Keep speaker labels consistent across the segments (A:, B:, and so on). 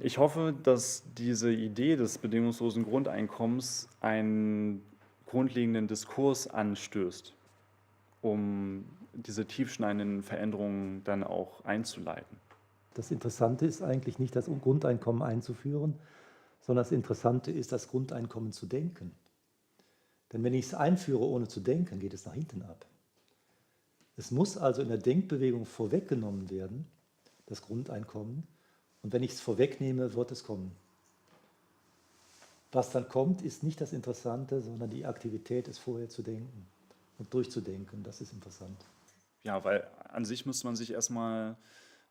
A: Ich hoffe, dass diese Idee des bedingungslosen Grundeinkommens einen grundlegenden Diskurs anstößt, um diese tiefschneidenden Veränderungen dann auch einzuleiten.
B: Das Interessante ist eigentlich nicht, das Grundeinkommen einzuführen, sondern das Interessante ist, das Grundeinkommen zu denken. Denn wenn ich es einführe, ohne zu denken, geht es nach hinten ab. Es muss also in der Denkbewegung vorweggenommen werden, das Grundeinkommen. Und wenn ich es vorwegnehme, wird es kommen. Was dann kommt, ist nicht das Interessante, sondern die Aktivität, es vorher zu denken und durchzudenken. Das ist interessant.
A: Ja, weil an sich muss man sich erstmal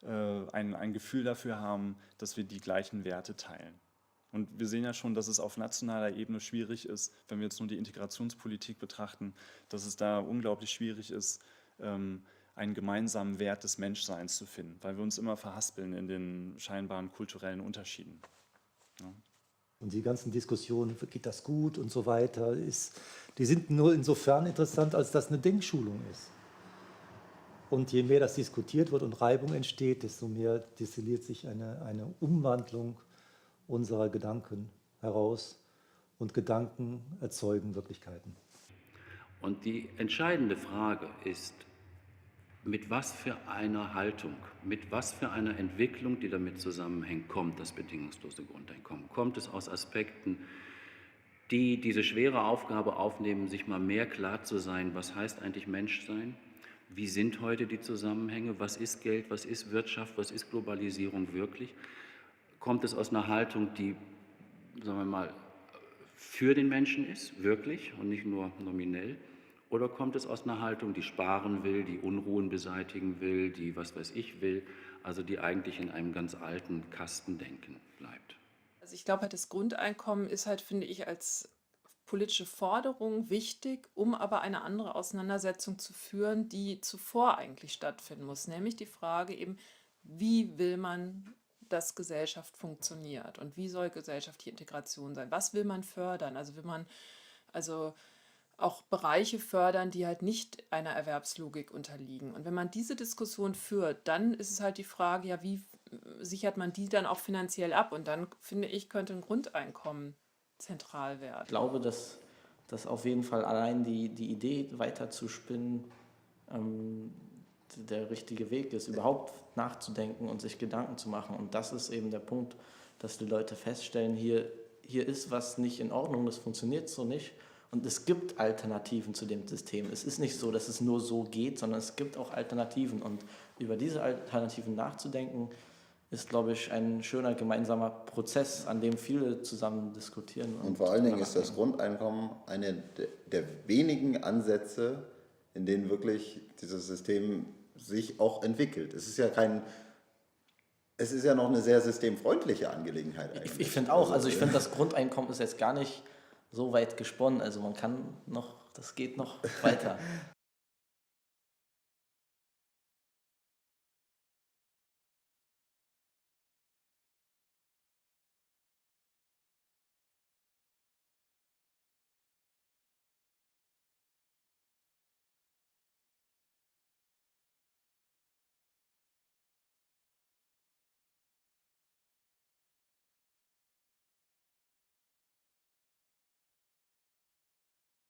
A: ein Gefühl dafür haben, dass wir die gleichen Werte teilen. Und wir sehen ja schon, dass es auf nationaler Ebene schwierig ist, wenn wir jetzt nur die Integrationspolitik betrachten, dass es da unglaublich schwierig ist, einen gemeinsamen Wert des Menschseins zu finden, weil wir uns immer verhaspeln in den scheinbaren kulturellen Unterschieden. Ja.
B: Und die ganzen Diskussionen, geht das gut und so weiter, die sind nur insofern interessant, als das eine Denkschulung ist. Und je mehr das diskutiert wird und Reibung entsteht, desto mehr destilliert sich eine Umwandlung unserer Gedanken heraus. Und Gedanken erzeugen Wirklichkeiten.
C: Und die entscheidende Frage ist, mit was für einer Haltung, mit was für einer Entwicklung, die damit zusammenhängt, kommt das bedingungslose Grundeinkommen? Kommt es aus Aspekten, die diese schwere Aufgabe aufnehmen, sich mal mehr klar zu sein, was heißt eigentlich Menschsein? Wie sind heute die Zusammenhänge? Was ist Geld? Was ist Wirtschaft? Was ist Globalisierung wirklich? Kommt es aus einer Haltung, die, sagen wir mal, für den Menschen ist, wirklich und nicht nur nominell? Oder kommt es aus einer Haltung, die sparen will, die Unruhen beseitigen will, die was weiß ich will, also die eigentlich in einem ganz alten Kastendenken bleibt?
D: Also ich glaube halt, das Grundeinkommen ist halt, finde ich, als politische Forderung wichtig, um aber eine andere Auseinandersetzung zu führen, die zuvor eigentlich stattfinden muss. Nämlich die Frage eben, wie will man, dass Gesellschaft funktioniert und wie soll gesellschaftliche Integration sein? Was will man fördern? Also will man auch Bereiche fördern, die halt nicht einer Erwerbslogik unterliegen. Und wenn man diese Diskussion führt, dann ist es halt die Frage, ja, wie sichert man die dann auch finanziell ab? Und dann, finde ich, könnte ein Grundeinkommen zentral werden.
E: Ich glaube, dass auf jeden Fall allein die Idee weiterzuspinnen der richtige Weg ist, überhaupt nachzudenken und sich Gedanken zu machen. Und das ist eben der Punkt, dass die Leute feststellen, hier ist was nicht in Ordnung, das funktioniert so nicht. Und es gibt Alternativen zu dem System. Es ist nicht so, dass es nur so geht, sondern es gibt auch Alternativen. Und über diese Alternativen nachzudenken, ist, glaube ich, ein schöner gemeinsamer Prozess, an dem viele zusammen diskutieren.
F: Und vor allen Dingen ist das Grundeinkommen eine der wenigen Ansätze, in denen wirklich dieses System sich auch entwickelt. Es ist ja noch eine sehr systemfreundliche Angelegenheit eigentlich.
E: Ich finde auch, also ich finde, das Grundeinkommen ist jetzt gar nicht so weit gesponnen, also das geht noch weiter.